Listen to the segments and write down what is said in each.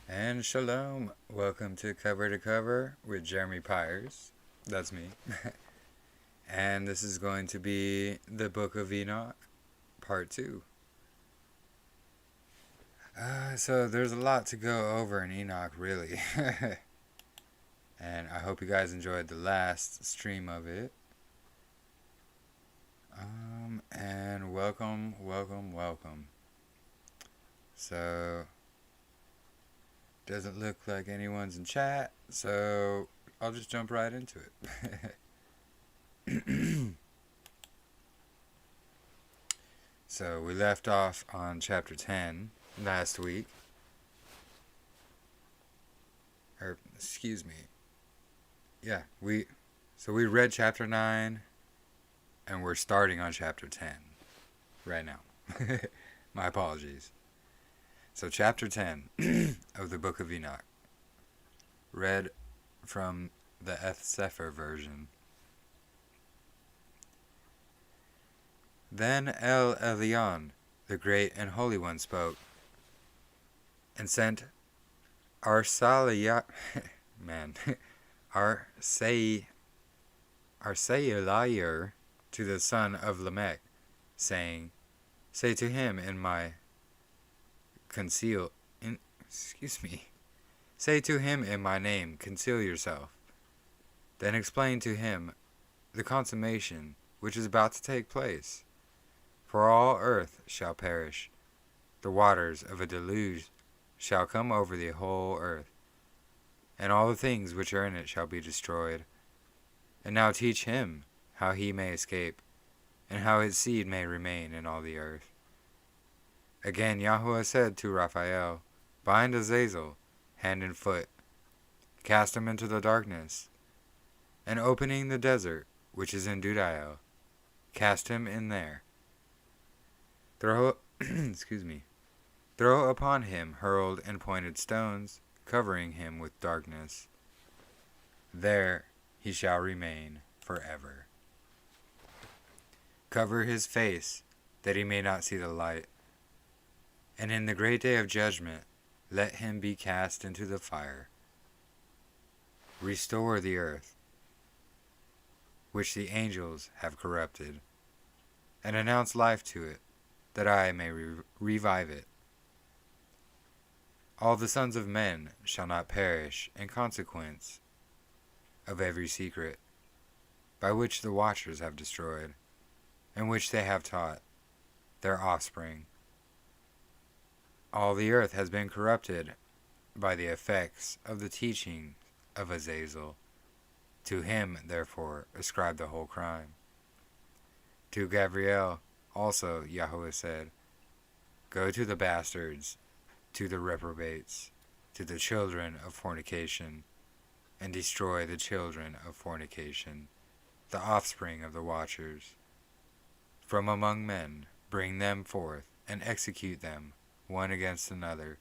And shalom. Welcome to Cover with Jeremy Pyers. That's me. And this is going to be the Book of Enoch, Part 2. So there's a lot to go over in Enoch, really. And I hope you guys enjoyed the last stream of it. And welcome. So, doesn't look like anyone's in chat, so I'll just jump right into it. So we left off on chapter 10 last week. Or, excuse me. Yeah, we read chapter 9, and we're starting on chapter 10 right now. My apologies. So chapter 10 of the Book of Enoch, read from the Eth Sefer version. Then El Elyon, the great and holy one, spoke, and sent Arsalayah, Arsalayah to the son of Lamech, saying, Say to him in my Say to him in my name, conceal yourself. Then explain to him the consummation which is about to take place. For all earth shall perish. The waters of a deluge shall come over the whole earth, and all the things which are in it shall be destroyed. And now teach him how he may escape, and how his seed may remain in all the earth. Again Yahweh said to Raphael, Bind Azazel, hand and foot, cast him into the darkness, and opening the desert, which is in Dudael, cast him in there. Throw upon him hurled and pointed stones, covering him with darkness. There he shall remain forever. Cover his face, that he may not see the light. And in the great day of judgment, let him be cast into the fire. Restore the earth, which the angels have corrupted, and announce life to it, that I may revive it. All the sons of men shall not perish in consequence of every secret, by which the watchers have destroyed, and which they have taught their offspring. All the earth has been corrupted by the effects of the teaching of Azazel. To him, therefore, ascribe the whole crime. To Gabriel also Yahweh said, Go to the bastards, to the reprobates, to the children of fornication, and destroy the children of fornication, the offspring of the watchers. From among men bring them forth, and execute them one against another.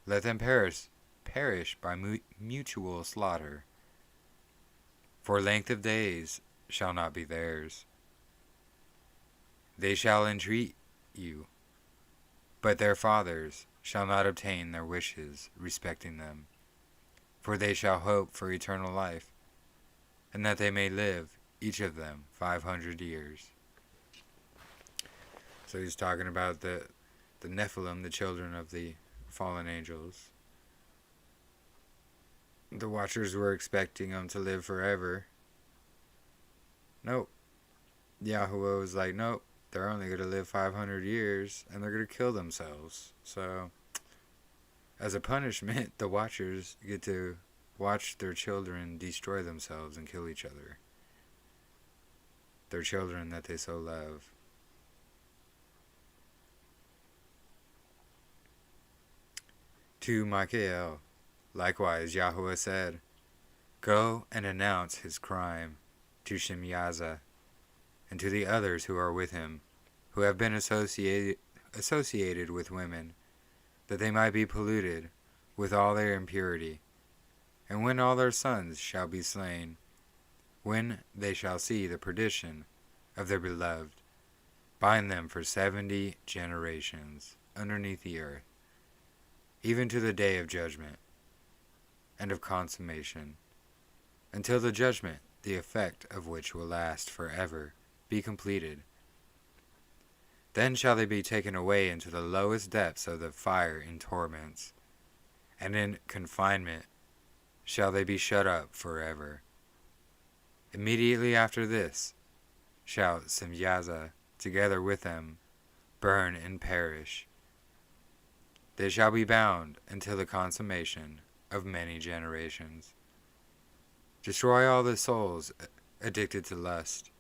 Let them perish by mutual slaughter. For length of days shall not be theirs. They shall entreat you, but their fathers shall not obtain their wishes respecting them. For they shall hope for eternal life, and that they may live, each of them, 500 years. So he's talking about the Nephilim, the children of the fallen angels. The Watchers were expecting them to live forever. Nope. Yahuwah was like, nope, they're only going to live 500 years, and they're going to kill themselves. So, as a punishment, the Watchers get to watch their children destroy themselves and kill each other. Their children that they so love. To Michael, likewise Yahuwah said, Go and announce his crime to Shemyaza, and to the others who are with him, who have been associated with women, that they might be polluted with all their impurity. And when all their sons shall be slain, when they shall see the perdition of their beloved, bind them for 70 generations underneath the earth, even to the day of judgment and of consummation, until the judgment, the effect of which will last forever, be completed. Then shall they be taken away into the lowest depths of the fire in torments, and in confinement shall they be shut up forever. Immediately after this shall Simyaza, together with them, burn and perish. They shall be bound until the consummation of many generations. Destroy all the souls addicted to lust,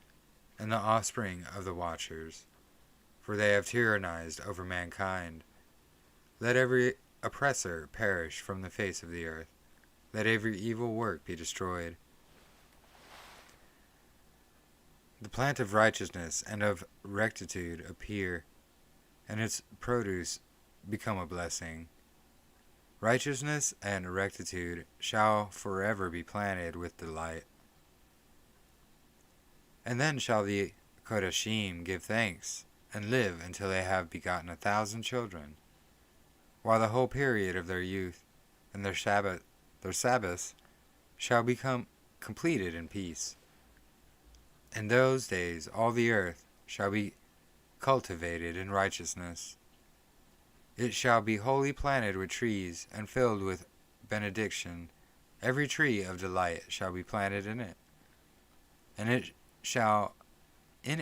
and the offspring of the Watchers, for they have tyrannized over mankind. Let every oppressor perish from the face of the earth. Let every evil work be destroyed. The plant of righteousness and of rectitude appear, and its produce become a blessing. Righteousness and rectitude shall forever be planted with delight. And then shall the Kodashim give thanks, and live until they have begotten 1,000 children, while the whole period of their youth and their Sabbaths shall become completed in peace. In those days all the earth shall be cultivated in righteousness. It shall be wholly planted with trees and filled with benediction. Every tree of delight shall be planted in it, and in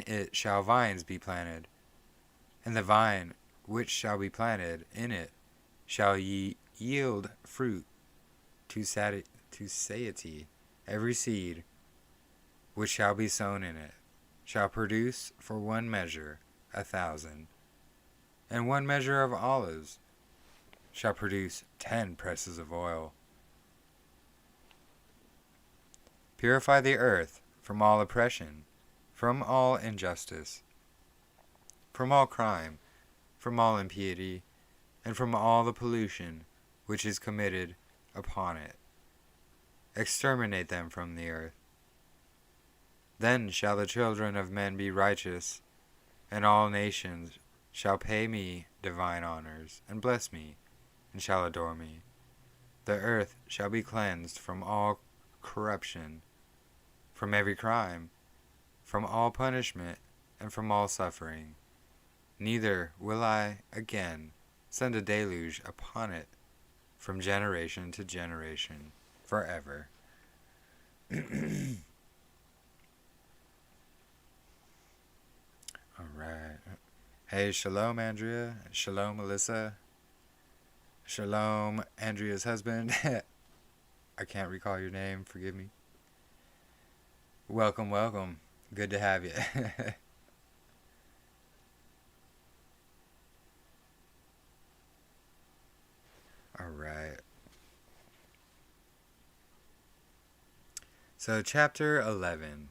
it shall vines be planted, and the vine which shall be planted in it shall yield fruit to satiety. Every seed which shall be sown in it shall produce for 1 measure 1,000, and 1 measure of olives shall produce 10 presses of oil. Purify the earth from all oppression, from all injustice, from all crime, from all impiety, and from all the pollution which is committed upon it. Exterminate them from the earth. Then shall the children of men be righteous, and all nations shall pay me divine honors, and bless me, and shall adore me. The earth shall be cleansed from all corruption, from every crime, from all punishment, and from all suffering. Neither will I again send a deluge upon it from generation to generation, forever. Alright. Hey, shalom, Andrea. Shalom, Melissa. Shalom, Andrea's husband. I can't recall your name. Forgive me. Welcome, welcome. Good to have you. Alright. So, chapter 11.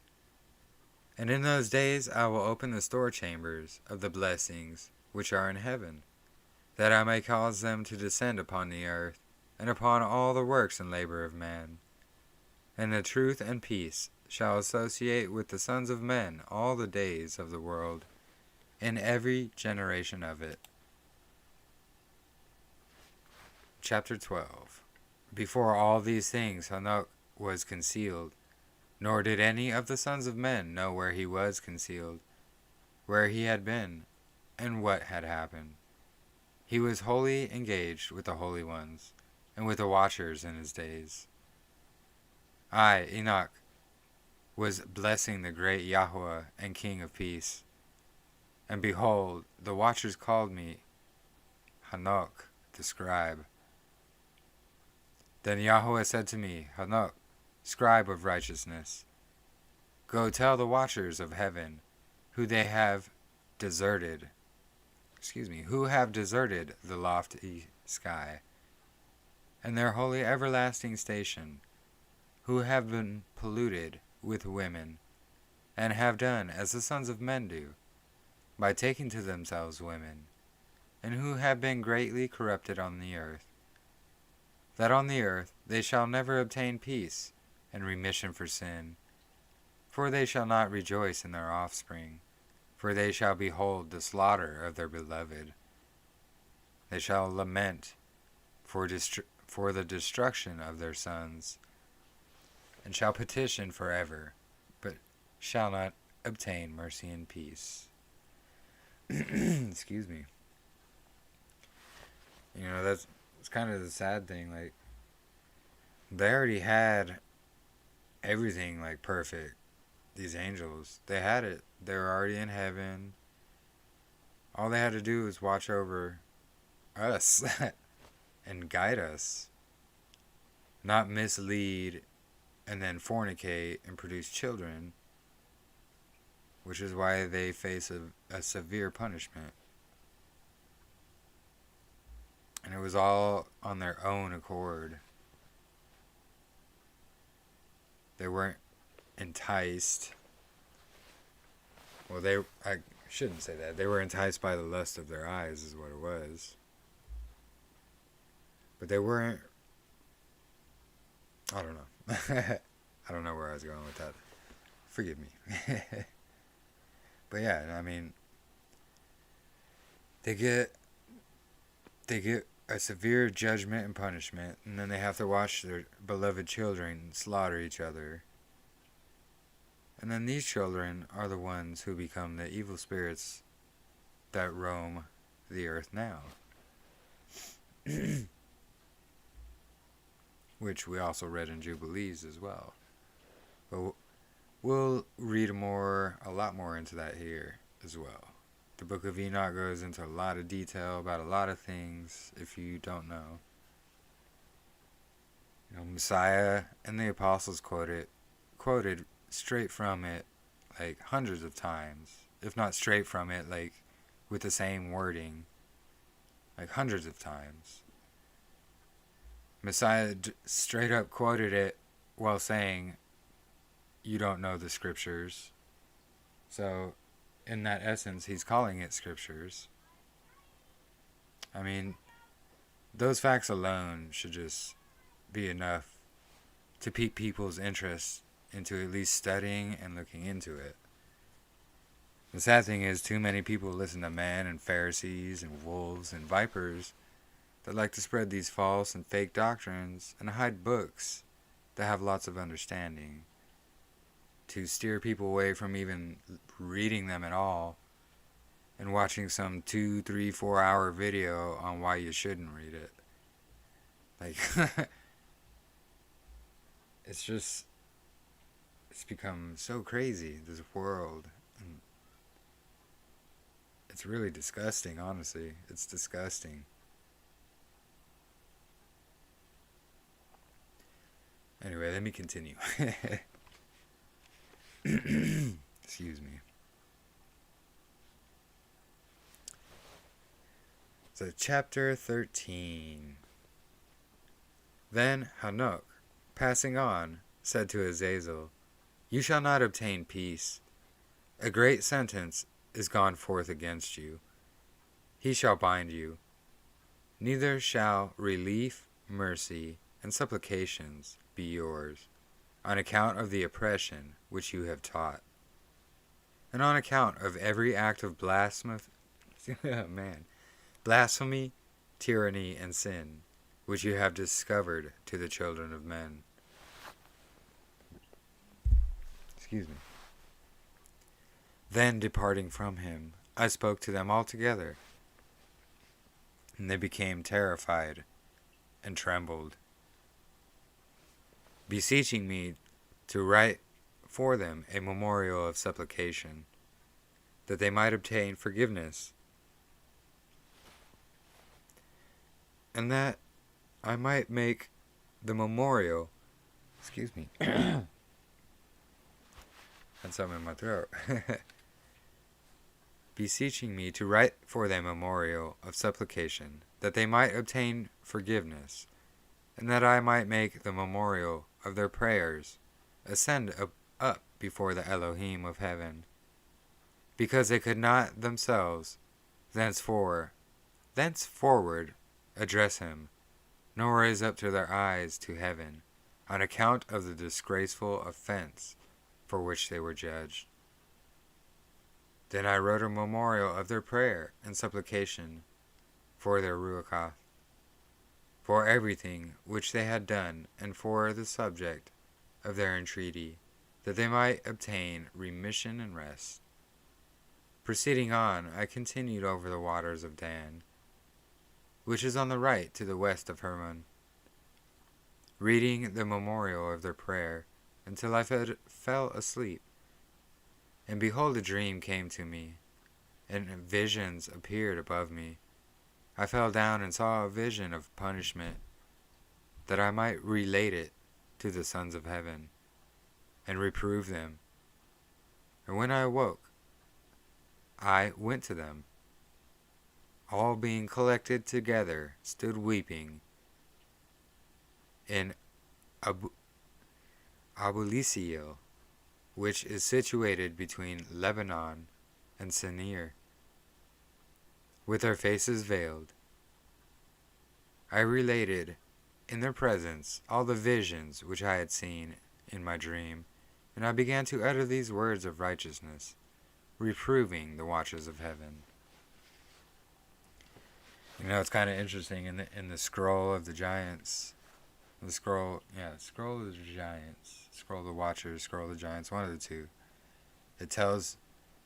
And in those days I will open the store chambers of the blessings which are in heaven, that I may cause them to descend upon the earth, and upon all the works and labor of man. And the truth and peace shall associate with the sons of men all the days of the world, in every generation of it. Chapter 12. Before all these things Enoch was concealed, nor did any of the sons of men know where he was concealed, where he had been, and what had happened. He was wholly engaged with the holy ones, and with the watchers in his days. I, Enoch, was blessing the great Yahweh and King of peace. And behold, the watchers called me Enoch, the scribe. Then Yahweh said to me, Enoch, scribe of righteousness, go tell the watchers of heaven who have deserted the lofty sky, and their holy everlasting station, who have been polluted with women, and have done as the sons of men do, by taking to themselves women, and who have been greatly corrupted on the earth, that on the earth they shall never obtain peace and remission for sin, for they shall not rejoice in their offspring, for they shall behold the slaughter of their beloved. They shall lament for the destruction of their sons, and shall petition forever, but shall not obtain mercy and peace. Excuse me. You know, that's kind of the sad thing. Like, they already had everything, like, perfect. These angels, they had it. They were already in heaven. All they had to do was watch over us and guide us, not mislead and then fornicate and produce children, which is why they face a severe punishment. And it was all on their own accord. They weren't enticed. Well, I shouldn't say that. They were enticed by the lust of their eyes, is what it was. But they weren't. I don't know. I don't know where I was going with that. Forgive me. But yeah, I mean, they get a severe judgment and punishment, and then they have to watch their beloved children slaughter each other. And then these children are the ones who become the evil spirits that roam the earth now. Which we also read in Jubilees as well. But we'll read a lot more into that here as well. The book of Enoch goes into a lot of detail about a lot of things, if you don't know. You know, Messiah and the apostles quoted straight from it, like, hundreds of times. If not straight from it, like, with the same wording, like, hundreds of times. Messiah straight up quoted it while saying, you don't know the scriptures. So, in that essence, he's calling it scriptures. I mean, those facts alone should just be enough to pique people's interest into at least studying and looking into it. The sad thing is, too many people listen to men and Pharisees and wolves and vipers that like to spread these false and fake doctrines and hide books that have lots of understanding, to steer people away from even reading them at all and watching some 2, 3, 4 hour video on why you shouldn't read it. Like, it's become so crazy, this world. And it's really disgusting, honestly. It's disgusting. Anyway, let me continue. Excuse me. So, chapter 13. Then Enoch, passing on, said to Azazel, "You shall not obtain peace. A great sentence is gone forth against you. He shall bind you. Neither shall relief, mercy, and supplications be yours, on account of the oppression which you have taught, and on account of every act of blasphemy, tyranny, and sin, which you have discovered to the children of men." Excuse me. Then, departing from him, I spoke to them all together, and they became terrified and trembled, beseeching me to write for them a memorial of supplication, that they might obtain forgiveness, and that I might make the memorial. Excuse me. Had something in my throat. Beseeching me to write for them a memorial of supplication, that they might obtain forgiveness, and that I might make the memorial of their prayers ascend up before the Elohim of heaven, because they could not themselves thenceforward address him, nor raise up to their eyes to heaven, on account of the disgraceful offense for which they were judged. Then I wrote a memorial of their prayer and supplication for their Ruach, for everything which they had done, and for the subject of their entreaty, that they might obtain remission and rest. Proceeding on, I continued over the waters of Dan, which is on the right to the west of Hermon, reading the memorial of their prayer, until I fell asleep. And behold, a dream came to me, and visions appeared above me. I fell down and saw a vision of punishment, that I might relate it to the sons of heaven, and reprove them. And when I awoke, I went to them. All being collected together, stood weeping in Abulisiel, which is situated between Lebanon and Senir, with their faces veiled. I related in their presence all the visions which I had seen in my dream, and I began to utter these words of righteousness, reproving the watchers of heaven. You know, it's kind of interesting in the scroll of the giants, scroll of the giants, scroll of the watchers, scroll of the giants, one of the two. It tells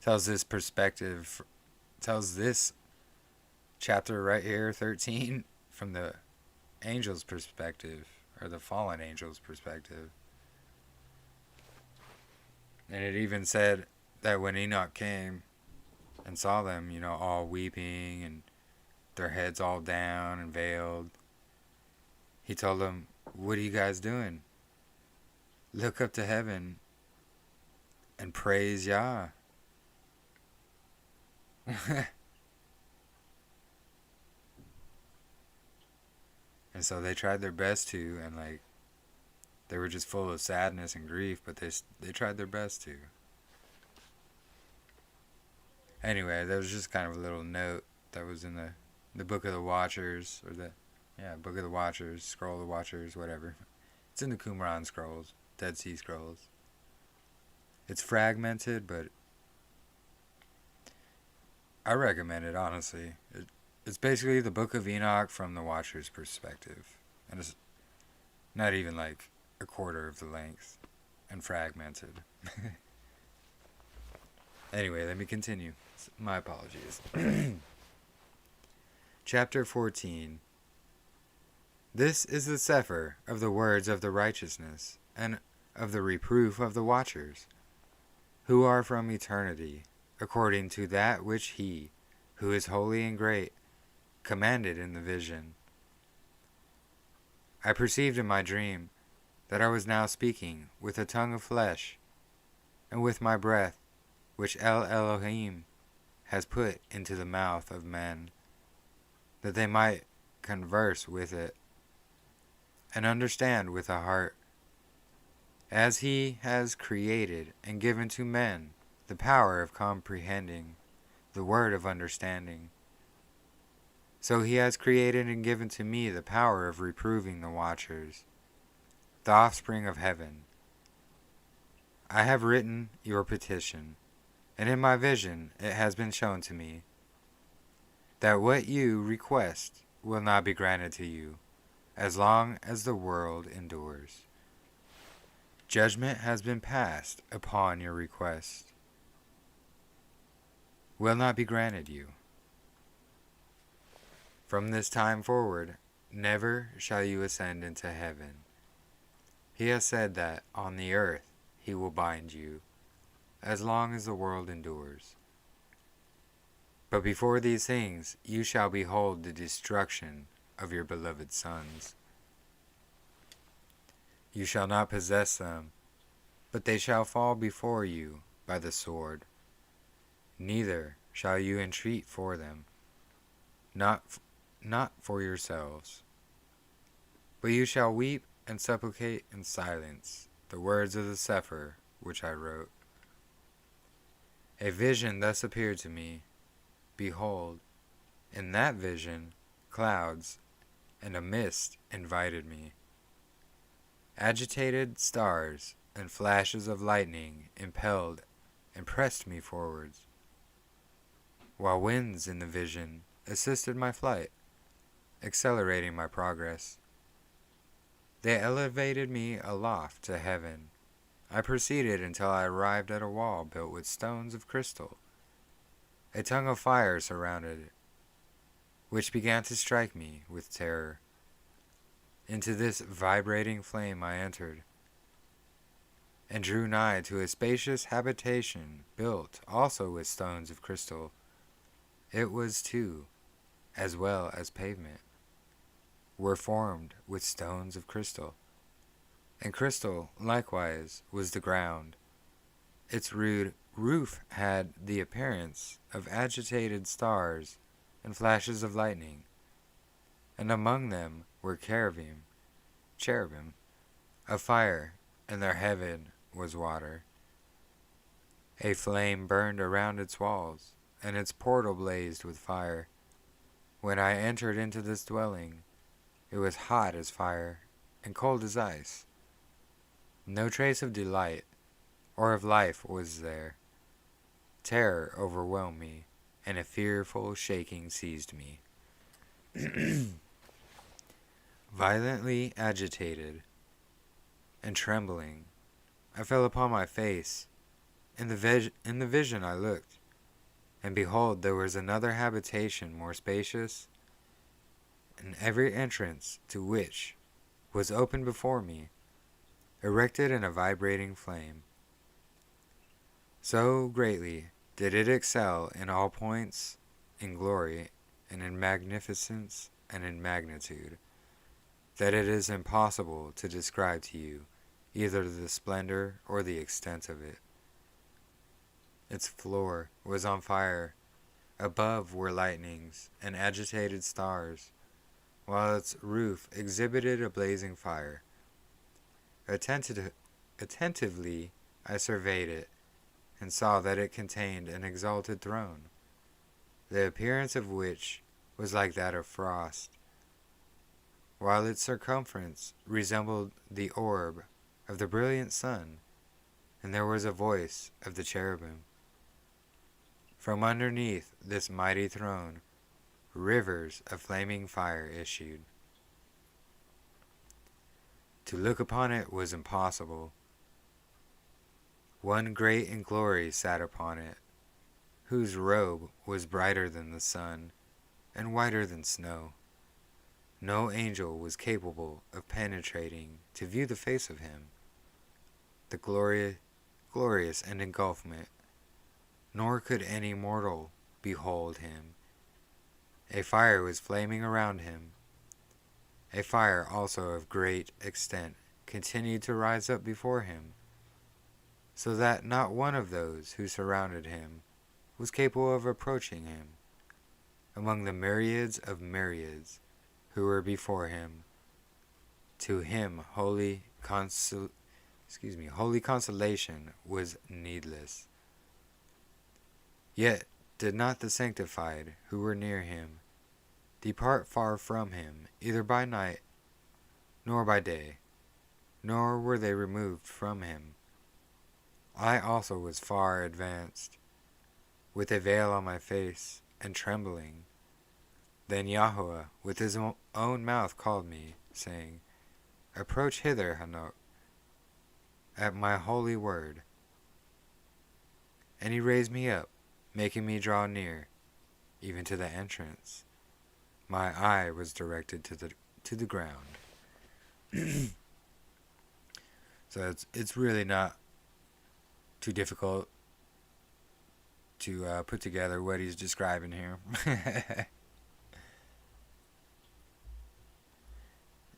this perspective, tells this chapter right here, 13, from the angel's perspective, or the fallen angel's perspective. And it even said that when Enoch came and saw them, you know, all weeping and their heads all down and veiled, he told them, "What are you guys doing? Look up to heaven and praise Yah." And so they tried their best to, and like, they were just full of sadness and grief, but they tried their best to. Anyway, that was just kind of a little note that was in the Book of the Watchers, or Book of the Watchers, Scroll of the Watchers, whatever. It's in the Qumran Scrolls, Dead Sea Scrolls. It's fragmented, but I recommend it, honestly. It's basically the Book of Enoch from the Watcher's perspective. And it's not even like a quarter of the length, and fragmented. Anyway, let me continue. My apologies. Chapter 14. This is the Sefer of the words of the righteousness, and of the reproof of the watchers, who are from eternity, according to that which he, who is holy and great, commanded in the vision. I perceived in my dream that I was now speaking with a tongue of flesh, and with my breath, which El Elohim has put into the mouth of men, that they might converse with it, and understand with a heart As he has created and given to men the power of comprehending the word of understanding, so he has created and given to me the power of reproving the watchers, the offspring of heaven. I have written your petition, and in my vision it has been shown to me that what you request will not be granted to you as long as the world endures. Judgment has been passed upon your request, will not be granted you. From this time forward, never shall you ascend into heaven. He has said that on the earth he will bind you, as long as the world endures. But before these things you shall behold the destruction of your beloved sons. You shall not possess them, but they shall fall before you by the sword. Neither shall you entreat for them, not for yourselves. But you shall weep and supplicate in silence the words of the Sefer which I wrote. A vision thus appeared to me. Behold, in that vision, clouds and a mist invited me. Agitated stars and flashes of lightning impelled and pressed me forwards, while winds in the vision assisted my flight, accelerating my progress. They elevated me aloft to heaven. I proceeded until I arrived at a wall built with stones of crystal. A tongue of fire surrounded it, which began to strike me with terror. Into this vibrating flame I entered, and drew nigh to a spacious habitation built also with stones of crystal. It was too, as well as pavement, were formed with stones of crystal, and crystal likewise was the ground. Its rude roof had the appearance of agitated stars and flashes of lightning, and among them were cherubim of fire, and their heaven was water. A flame burned around its walls, and its portal blazed with fire. When I entered into this dwelling, it was hot as fire and cold as ice. No trace of delight or of life was there. Terror overwhelmed me, and a fearful shaking seized me. Violently agitated and trembling, I fell upon my face. In the vision I looked, and behold, there was another habitation more spacious, and every entrance to which was open before me, erected in a vibrating flame. So greatly did it excel in all points, in glory, and in magnificence, and in magnitude, that it is impossible to describe to you either the splendor or the extent of it. Its floor was on fire, above were lightnings and agitated stars, while its roof exhibited a blazing fire. Attentively I surveyed it, and saw that it contained an exalted throne, the appearance of which was like that of frost, while its circumference resembled the orb of the brilliant sun, and there was a voice of the cherubim. From underneath this mighty throne, rivers of flaming fire issued. To look upon it was impossible. One great in glory sat upon it, whose robe was brighter than the sun, and whiter than snow. No angel was capable of penetrating to view the face of him, the glorious and engulfment, nor could any mortal behold him. A fire was flaming around him. A fire also of great extent continued to rise up before him, so that not one of those who surrounded him was capable of approaching him. Among the myriads of myriads who were before him, to him holy holy consolation was needless. Yet did not the sanctified who were near him depart far from him, either by night nor by day, nor were they removed from him. I also was far advanced, with a veil on my face, and trembling. Then Yahweh with his own mouth called me, saying, Approach hither, Enoch, at my holy word. And he raised me up, making me draw near, even to the entrance. My eye was directed to the ground. So it's really not too difficult to put together what he's describing here.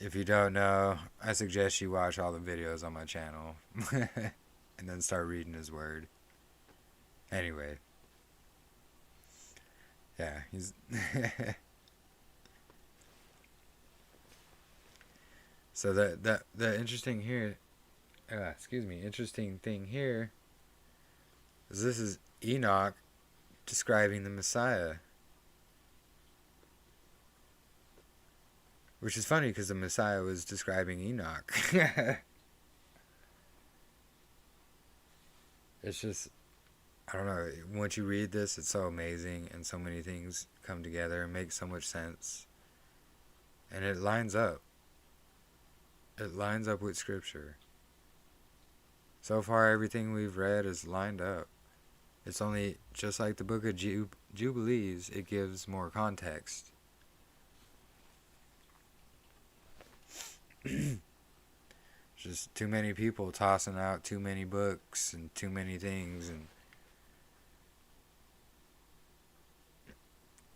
If you don't know, I suggest you watch all the videos on my channel and then start reading his word. Anyway, yeah, he's so the interesting here, interesting thing here is this is Enoch describing the Messiah. Which is funny because the Messiah was describing Enoch. It's just, I don't know, once you read this, it's so amazing and so many things come together and make so much sense. And it lines up. It lines up with Scripture. So far, everything we've read is lined up. It's only, just like the book of Jubilees, it gives more context. Just too many people tossing out too many books and too many things, and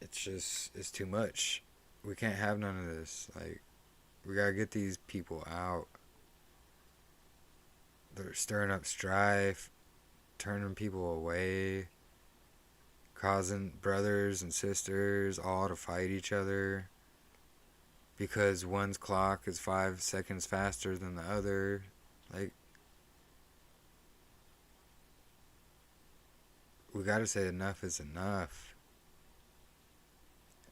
it's too much. We can't have none of this. Like, we gotta get these people out. They're stirring up strife, turning people away, causing brothers and sisters all to fight each other because one's clock is 5 seconds faster than the other. Like, we gotta say enough is enough.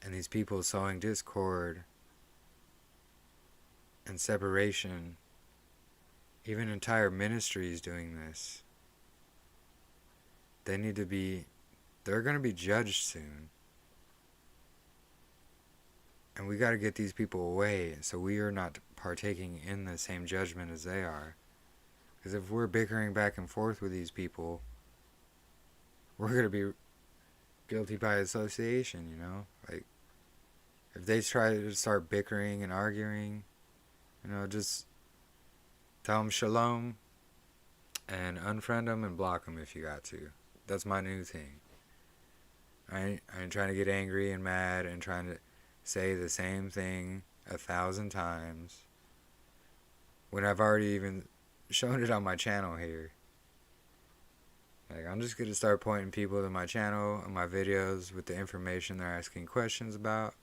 And these people sowing discord and separation, even entire ministries doing this, they're gonna be judged soon. And we got to get these people away so we are not partaking in the same judgment as they are. Because if we're bickering back and forth with these people, we're going to be guilty by association, you know? Like, if they try to start bickering and arguing, you know, just tell them shalom and unfriend them and block them if you got to. That's my new thing. I ain't trying to get angry and mad and trying to say the same thing 1,000 times when I've already even shown it on my channel here. Like, I'm just gonna start pointing people to my channel and my videos with the information they're asking questions about.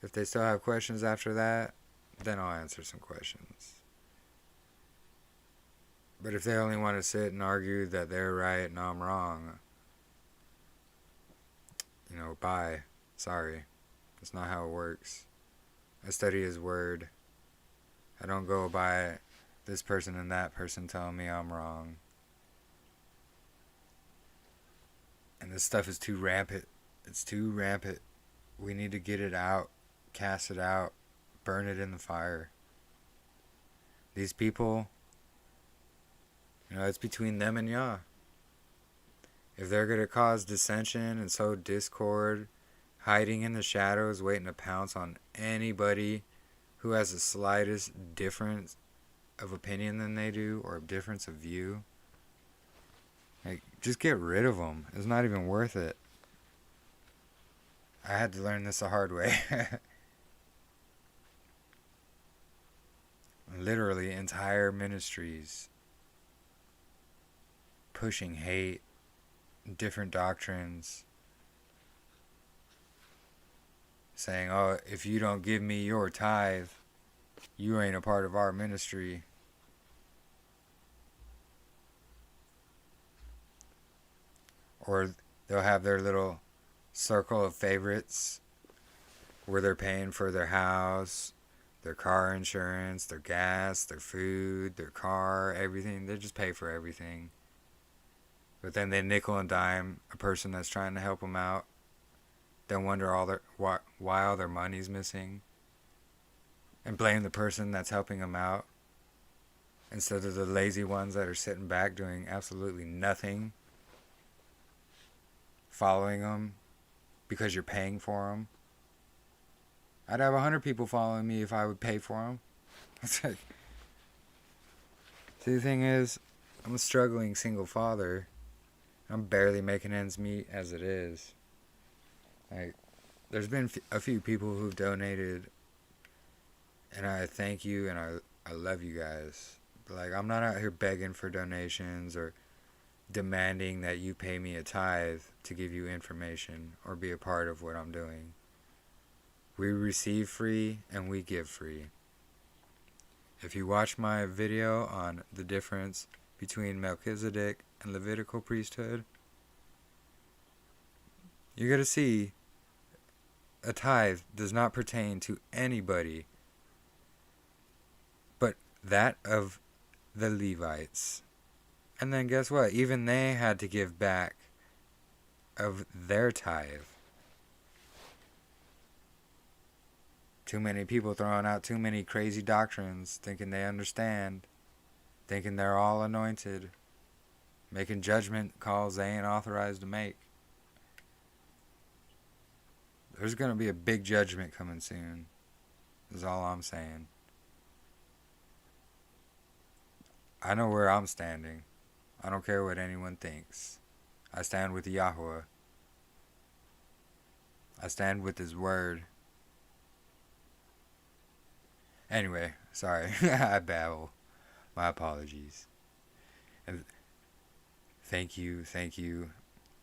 If they still have questions after that, then I'll answer some questions. But if they only want to sit and argue that they're right and I'm wrong, you know, bye. Sorry. That's not how it works. I study his word. I don't go by this person and that person telling me I'm wrong. And this stuff is too rampant. It's too rampant. We need to get it out, cast it out, burn it in the fire. These people, you know, it's between them and Yah. If they're going to cause dissension and sow discord, hiding in the shadows, waiting to pounce on anybody who has the slightest difference of opinion than they do or a difference of view, like, just get rid of them. It's not even worth it. I had to learn this the hard way. Literally, entire ministries pushing hate, different doctrines, saying, oh, if you don't give me your tithe, you ain't a part of our ministry. Or they'll have their little circle of favorites where they're paying for their house, their car insurance, their gas, their food, their car, everything. They just pay for everything. But then they nickel and dime a person that's trying to help them out. Then wonder why all their money's missing. And blame the person that's helping them out. Instead of the lazy ones that are sitting back doing absolutely nothing. Following them because you're paying for them. I'd have 100 people following me if I would pay for them. It's like, see, the thing is, I'm a struggling single father. I'm barely making ends meet as it is. Like, there's been a few people who've donated, and I thank you and I love you guys. But like, I'm not out here begging for donations or demanding that you pay me a tithe to give you information or be a part of what I'm doing. We receive free and we give free. If you watch my video on the difference between Melchizedek and Levitical priesthood, you're going to see a tithe does not pertain to anybody but that of the Levites. And then guess what? Even they had to give back of their tithe. Too many people throwing out too many crazy doctrines, thinking they understand, thinking they're all anointed, making judgment calls they ain't authorized to make. There's going to be a big judgment coming soon, is all I'm saying. I know where I'm standing. I don't care what anyone thinks. I stand with Yahweh. I stand with His Word. Anyway, sorry, I babble. My apologies. And thank you,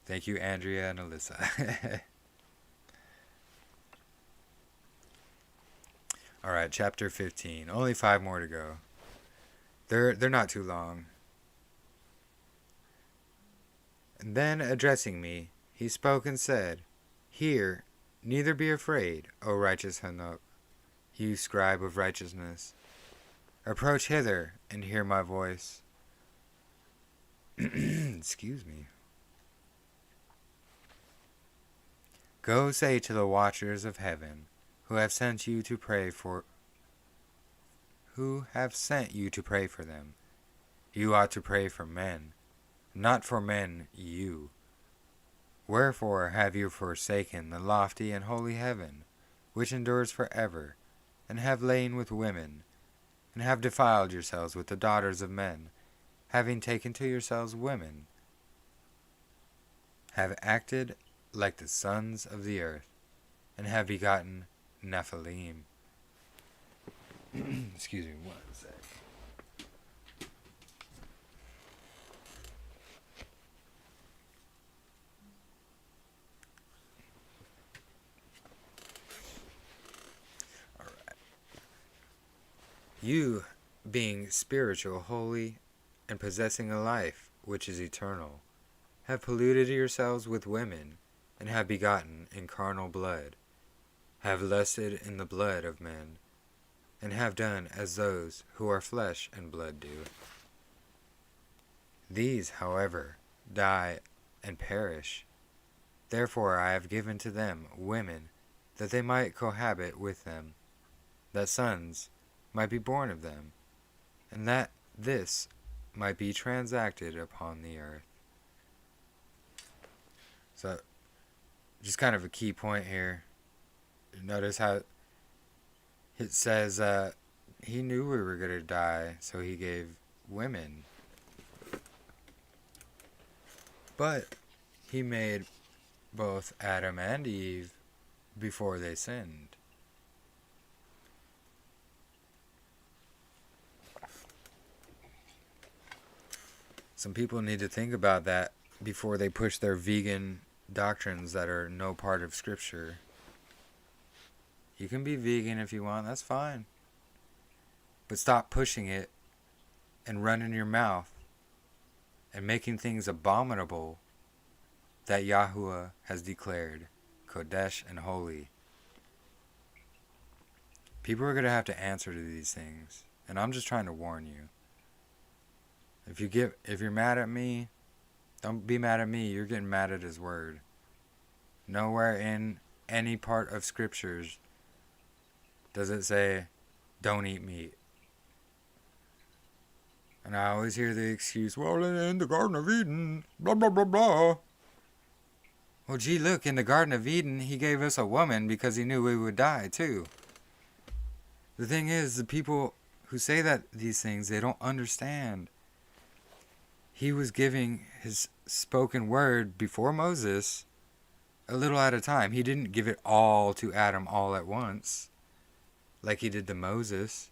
Andrea and Alyssa. Alright, chapter 15. Only 5 more to go. They're not too long. And then, addressing me, he spoke and said, Hear, neither be afraid, O righteous Enoch, you scribe of righteousness. Approach hither and hear my voice. Excuse me. Go say to the watchers of heaven, who have sent you to pray for them. You ought to pray for men, not for men you. Wherefore have you forsaken the lofty and holy heaven, which endures forever, and have lain with women, and have defiled yourselves with the daughters of men, having taken to yourselves women, have acted like the sons of the earth, and have begotten Nephilim. Excuse me, one sec. Alright. You, being spiritual, holy, and possessing a life which is eternal, have polluted yourselves with women, and have begotten in carnal blood, have lusted in the blood of men, and have done as those who are flesh and blood do. These, however, die and perish. Therefore I have given to them women, that they might cohabit with them, that sons might be born of them, and that this might be transacted upon the earth. So, just kind of a key point here. Notice how it says he knew we were going to die, so he gave women. But he made both Adam and Eve before they sinned. Some people need to think about that before they push their vegan doctrines that are no part of Scripture. You can be vegan if you want, that's fine. But stop pushing it and running your mouth and making things abominable that Yahuwah has declared, Kodesh and holy. People are going to have to answer to these things, and I'm just trying to warn you. If you're mad at me, don't be mad at me. You're getting mad at his word. Nowhere in any part of scriptures does it say, don't eat meat. And I always hear the excuse, well, in the Garden of Eden, blah, blah, blah, blah. Well, gee, look, in the Garden of Eden, he gave us a woman because he knew we would die, too. The thing is, the people who say that these things, they don't understand. He was giving his spoken word before Moses a little at a time. He didn't give it all to Adam all at once, like he did to Moses.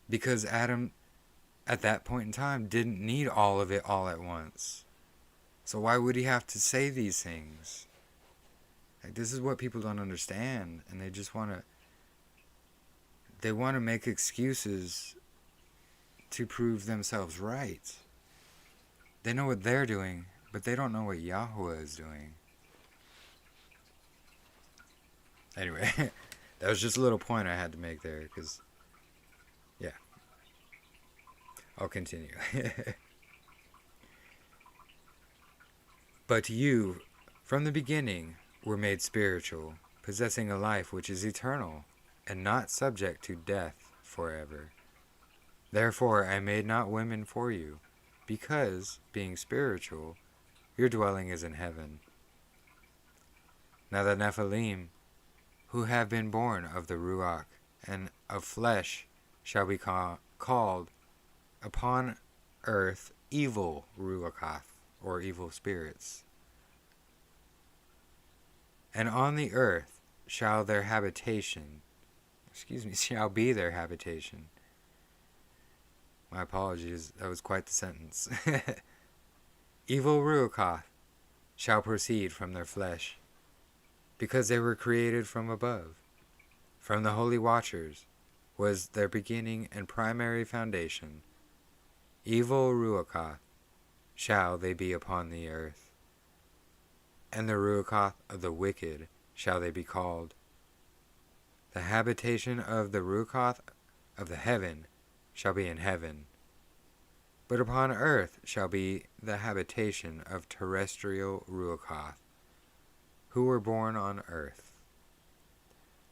Because Adam, at that point in time, didn't need all of it all at once. So why would he have to say these things? Like, this is what people don't understand, and they just want to make excuses to prove themselves right. They know what they're doing, but they don't know what Yahuwah is doing. Anyway, that was just a little point I had to make there, because, yeah. I'll continue. But you, from the beginning, were made spiritual, possessing a life which is eternal, and not subject to death forever. Therefore I made not women for you, because, being spiritual, your dwelling is in heaven. Now the Nephilim, who have been born of the Ruach and of flesh, shall be called upon earth evil Ruachath, or evil spirits. And on the earth shall be their habitation. My apologies, that was quite the sentence. Evil Ruachath shall proceed from their flesh, because they were created from above. From the holy watchers was their beginning and primary foundation. Evil Ruachath shall they be upon the earth, and the Ruachath of the wicked shall they be called. The habitation of the Ruachath of the heaven shall be in heaven, but upon earth shall be the habitation of terrestrial Ruachath, who were born on earth.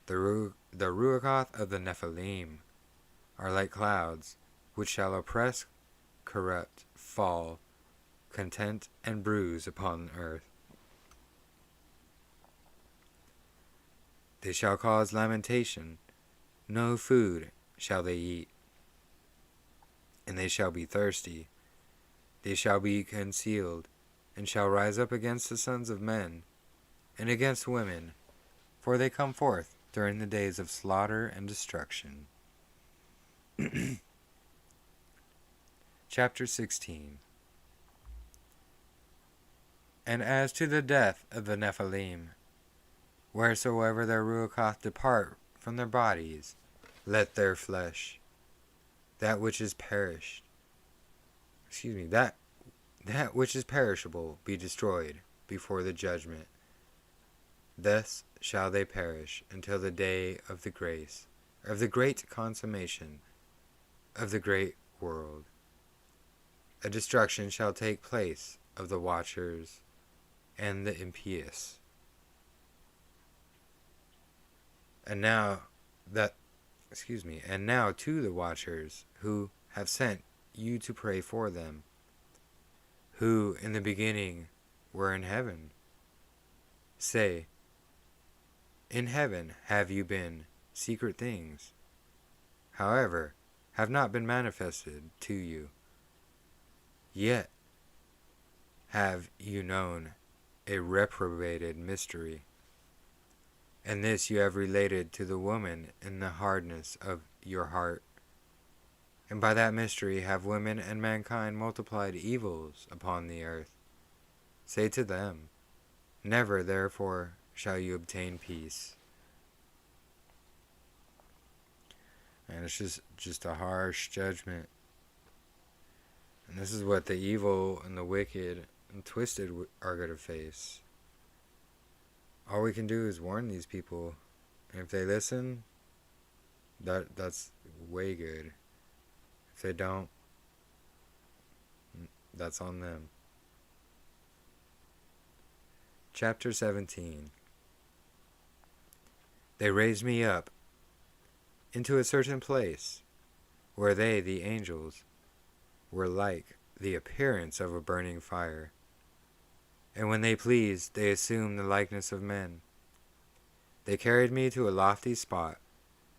The Ruachath of the Nephilim are like clouds, which shall oppress, corrupt, fall, content, and bruise upon earth. They shall cause lamentation, no food shall they eat, and they shall be thirsty. They shall be concealed, and shall rise up against the sons of men, and against women, for they come forth during the days of slaughter and destruction. Chapter 16. And as to the death of the Nephilim, wheresoever their Ruachath depart from their bodies, let their flesh, that which is perishable, be destroyed before the judgment. Thus shall they perish until the day of the grace, of the great consummation of the great world. A destruction shall take place of the watchers and the impious. And now to the watchers who have sent you to pray for them, who in the beginning were in heaven. Say, in heaven have you been secret things, however, have not been manifested to you. Yet have you known a reprobated mystery, and this you have related to the woman in the hardness of your heart. And by that mystery have women and mankind multiplied evils upon the earth. Say to them, never therefore shall you obtain peace. And it's just a harsh judgment. And this is what the evil and the wicked and twisted are going to face. All we can do is warn these people, and if they listen, that's way good. If they don't, that's on them. Chapter 17. They raised me up into a certain place, where they, the angels, were like the appearance of a burning fire. And when they pleased, they assumed the likeness of men. They carried me to a lofty spot,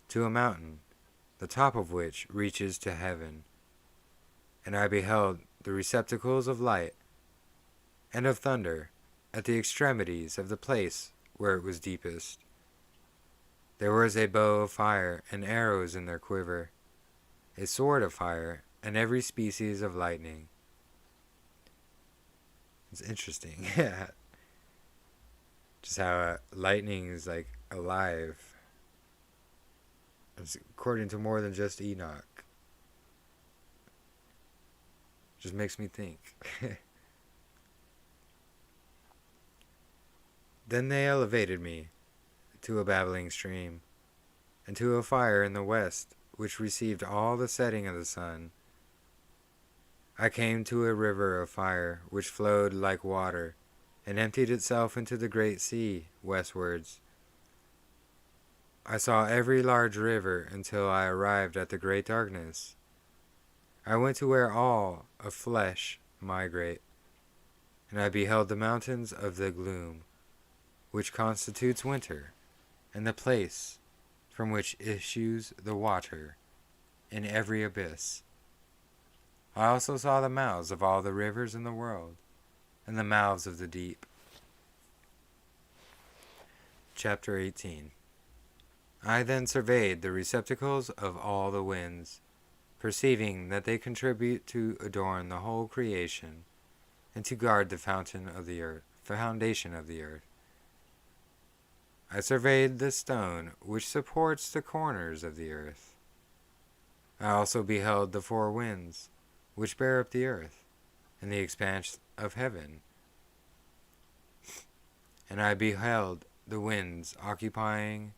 to a mountain, the top of which reaches to heaven. And I beheld the receptacles of light and of thunder at the extremities of the place where it was deepest. There was a bow of fire and arrows in their quiver, a sword of fire and every species of lightning. It's interesting. Yeah. Just how lightning is like alive. It's according to more than just Enoch. Just makes me think. Then they elevated me to a babbling stream, and to a fire in the west, which received all the setting of the sun. I came to a river of fire, which flowed like water, and emptied itself into the great sea, westwards. I saw every large river until I arrived at the great darkness. I went to where all of flesh migrate, and I beheld the mountains of the gloom, which constitutes winter, and the place from which issues the water in every abyss. I also saw the mouths of all the rivers in the world, and the mouths of the deep. Chapter 18. I then surveyed the receptacles of all the winds, perceiving that they contribute to adorn the whole creation, and to guard the foundation of the earth. I surveyed the stone which supports the corners of the earth. I also beheld the four winds, which bear up the earth, and the expanse of heaven. And I beheld the winds occupying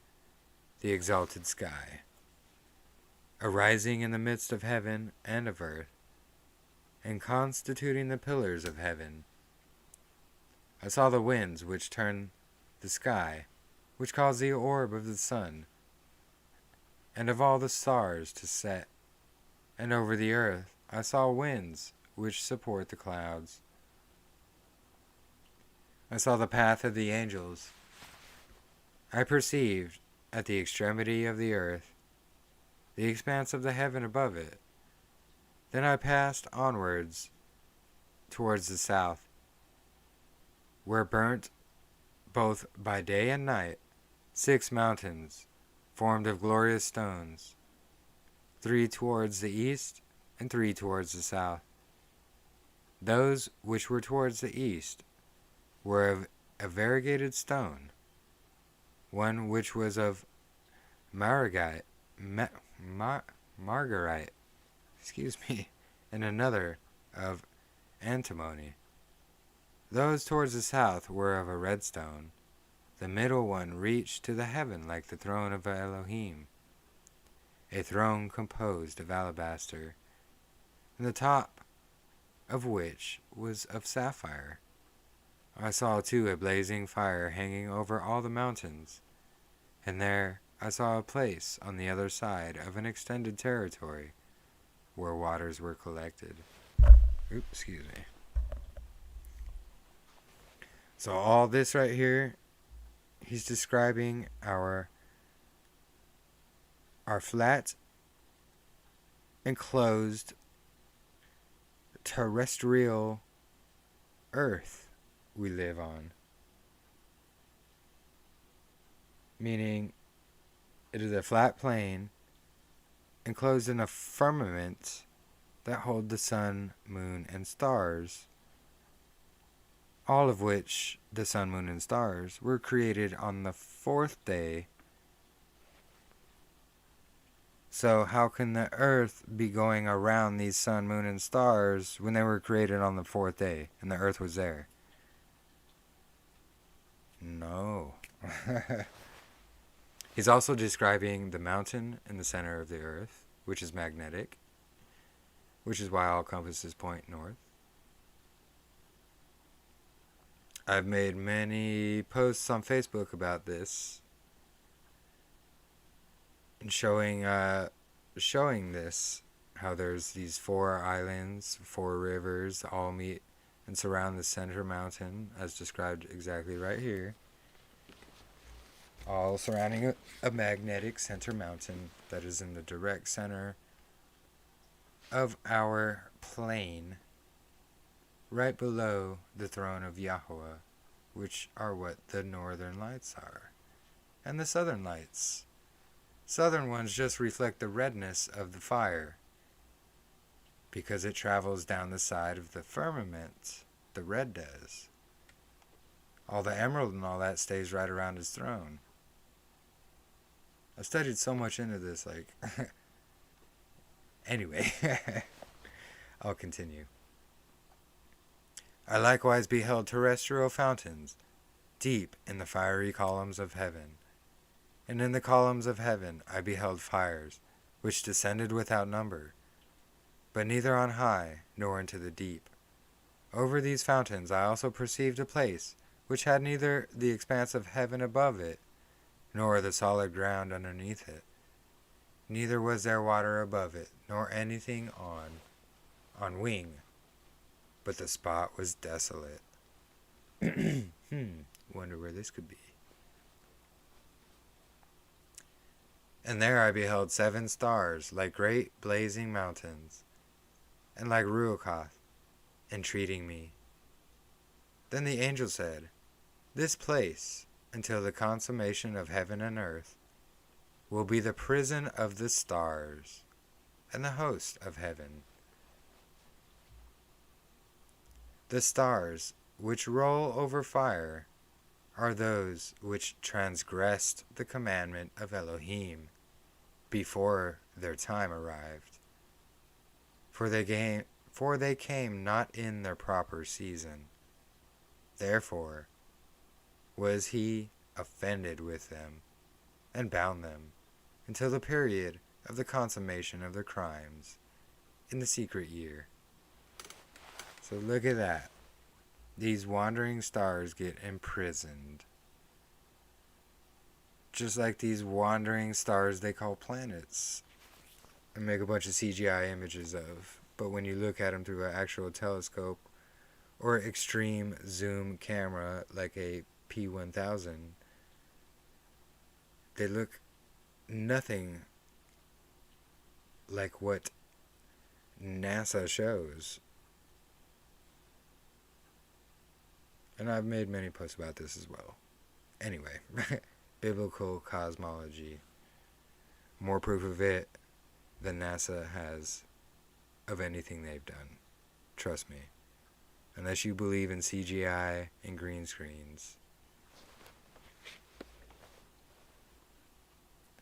the exalted sky, arising in the midst of heaven and of earth, and constituting the pillars of heaven. I saw the winds which turn the sky, which cause the orb of the sun, and of all the stars to set. And over the earth I saw winds which support the clouds. I saw the path of the angels. I perceived, at the extremity of the earth, the expanse of the heaven above it. Then I passed onwards towards the south, where burnt, both by day and night, 6 mountains, formed of glorious stones, 3 towards the east and 3 towards the south. Those which were towards the east were of a variegated stone, one which was of margarite, and another of antimony. Those towards the south were of a red stone. The middle one reached to the heaven like the throne of Elohim, a throne composed of alabaster, and the top of which was of sapphire. I saw too a blazing fire hanging over all the mountains, and there I saw a place on the other side of an extended territory where waters were collected. Excuse me. So all this right here, he's describing our flat, enclosed, terrestrial earth we live on. Meaning, it is a flat plane enclosed in a firmament that hold the sun, moon, and stars, all of which, the sun, moon, and stars, were created on the 4th day So how can the earth be going around these sun, moon, and stars when they were created on the fourth day and the earth was there? No. He's also describing the mountain in the center of the earth, which is magnetic, which is why all compasses point north. I've made many posts on Facebook about this, and showing this, how there's these 4 islands, 4 rivers, all meet and surround the center mountain, as described exactly right here. All surrounding a magnetic center mountain that is in the direct center of our plane, right below the throne of Yahweh, which are what the northern lights are. And the southern lights. Southern ones just reflect the redness of the fire, because it travels down the side of the firmament. The red does. All the emerald and all that stays right around his throne. I studied so much into this, like... Anyway, I'll continue. I likewise beheld terrestrial fountains, deep in the fiery columns of heaven. And in the columns of heaven I beheld fires, which descended without number, but neither on high nor into the deep. Over these fountains I also perceived a place which had neither the expanse of heaven above it, nor the solid ground underneath it. Neither was there water above it, nor anything on wing, but the spot was desolate. Wonder where this could be. And there I beheld 7 stars, like great blazing mountains, and like Ruachoth, entreating me. Then the angel said, This place, until the consummation of heaven and earth, will be the prison of the stars and the host of heaven. The stars which roll over fire are those which transgressed the commandment of Elohim before their time arrived. For they came not in their proper season. Therefore was he offended with them and bound them until the period of the consummation of their crimes in the secret year. So look at that. These wandering stars get imprisoned. Just like these wandering stars they call planets and make a bunch of CGI images of. But when you look at them through an actual telescope or extreme zoom camera like a P1000, they look nothing like what NASA shows. And I've made many posts about this as well. Anyway, biblical cosmology. More proof of it than NASA has of anything they've done. Trust me. Unless you believe in CGI and green screens.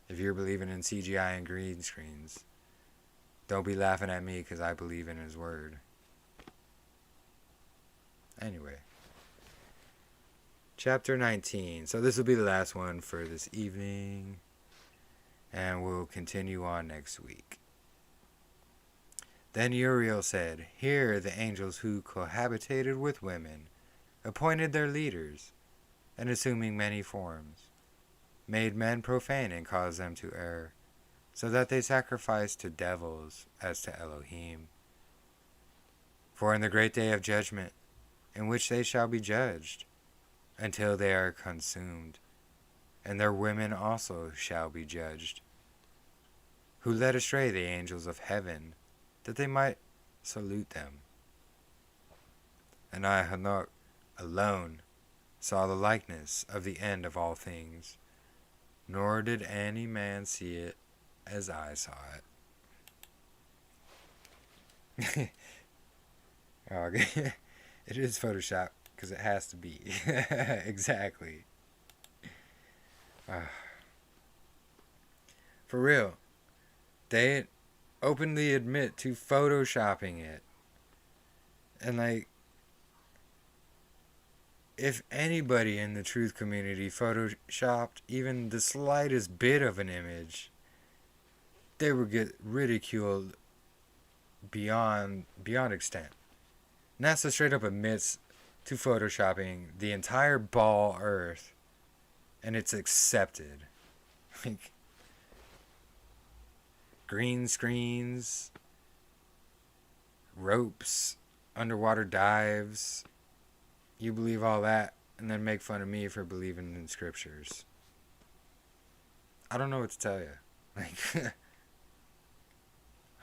If you're believing in CGI and green screens, don't be laughing at me because I believe in his word. Anyway. Chapter 19. So this will be the last one for this evening. And we'll continue on next week. Then Uriel said, Here the angels who cohabitated with women, appointed their leaders, and assuming many forms, made men profane and caused them to err, so that they sacrificed to devils as to Elohim. For in the great day of judgment, in which they shall be judged, until they are consumed, and their women also shall be judged, who led astray the angels of heaven, that they might salute them. And I, Enoch, alone saw the likeness of the end of all things, nor did any man see it as I saw it. Okay. It is Photoshop, because it has to be. Exactly. For real. They openly admit to photoshopping it. And like, if anybody in the truth community photoshopped even the slightest bit of an image, they would get ridiculed beyond extent. NASA straight up admits to photoshopping the entire ball Earth, and it's accepted. Like, green screens, ropes, underwater dives. You believe all that, and then make fun of me for believing in scriptures. I don't know what to tell you. Like,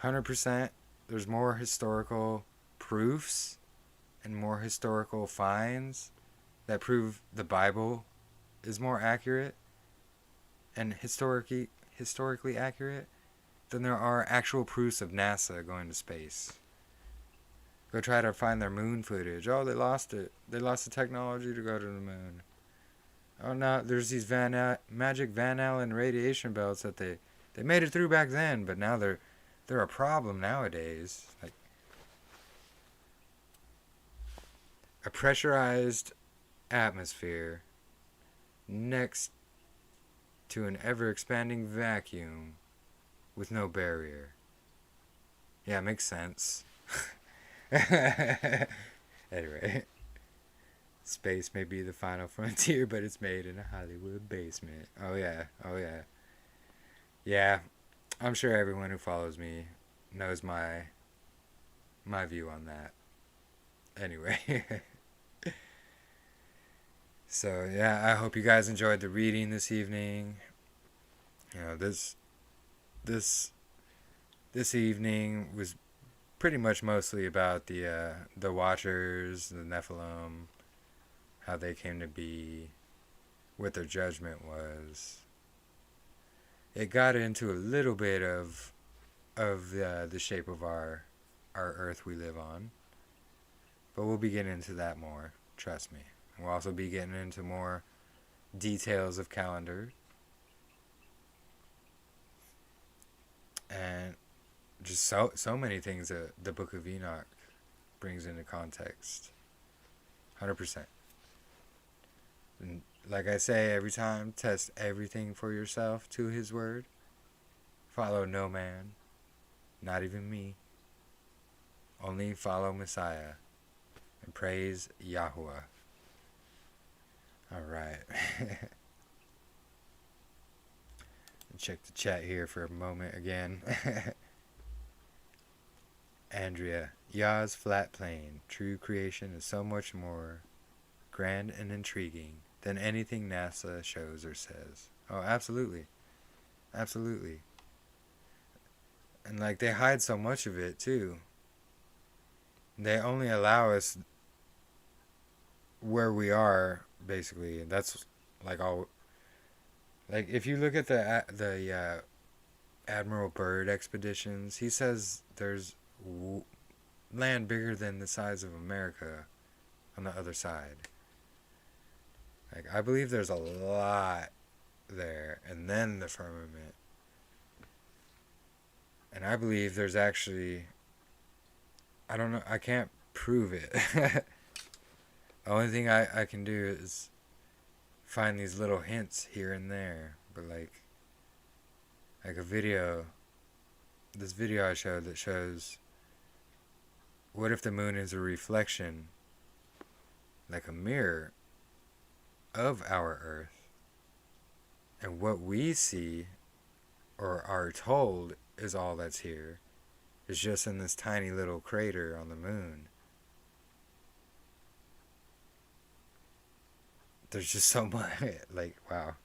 100%, there's more historical proofs and more historical finds that prove the Bible is more accurate and historically accurate than there are actual proofs of NASA going to space. Go try to find their moon footage. Oh, they lost it. They lost the technology to go to the moon. Oh, no, there's these magic Van Allen radiation belts that they made it through back then, but now they're a problem nowadays. Like, a pressurized atmosphere next to an ever-expanding vacuum with no barrier. Yeah, it makes sense. Anyway, space may be the final frontier, but it's made in a Hollywood basement. Oh yeah, oh yeah. Yeah, I'm sure everyone who follows me knows my view on that. Anyway. So yeah, I hope you guys enjoyed the reading this evening. You know, this evening was pretty much mostly about the Watchers, the Nephilim, how they came to be, what their judgment was. It got into a little bit of the shape of our Earth we live on, but we'll be getting into that more. Trust me. We'll also be getting into more details of calendar and just so many things that the Book of Enoch brings into context. 100%. And like I say every time, test everything for yourself to His Word. Follow no man, not even me. Only follow Messiah and praise Yahuwah. Alright. Check the chat here for a moment again. Andrea, Yah's flat plane. True creation is so much more grand and intriguing than anything NASA shows or says. Oh, absolutely. Absolutely. And like, they hide so much of it too. They only allow us where we are, basically. That's like all. Like, if you look at the Admiral Byrd expeditions, he says there's land bigger than the size of America on the other side. Like, I believe there's a lot there, and then the firmament. And I believe there's actually, I don't know, I can't prove it. The only thing I can do is find these little hints here and there. But like a video, this video I showed that shows, what if the moon is a reflection, like a mirror, of our Earth, and what we see or are told is all that's here is just in this tiny little crater on the moon. There's just so much, like, wow.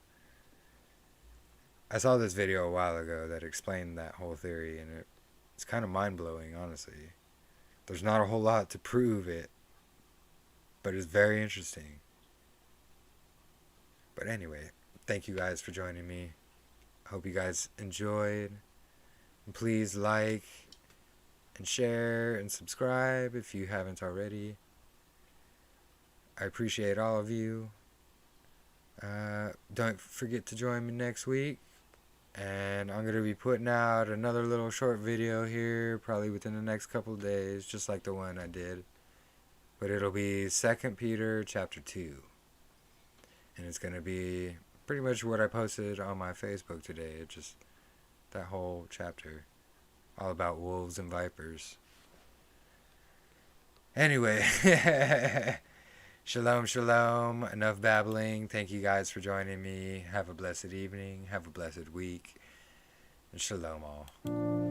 I saw this video a while ago that explained that whole theory, and it's kind of mind-blowing, honestly. There's not a whole lot to prove it, but it's very interesting. But anyway, thank you guys for joining me. Hope you guys enjoyed. And please like and share and subscribe if you haven't already. I appreciate all of you. Don't forget to join me next week And I'm going to be putting out another little short video here, probably within the next couple of days, just like the one I did. But it'll be 2 Peter chapter 2. And it's going to be pretty much what I posted on my Facebook today. It's just that whole chapter, all about wolves and vipers. Anyway, shalom, shalom. Enough babbling. Thank you guys for joining me. Have a blessed evening. Have a blessed week. And shalom all.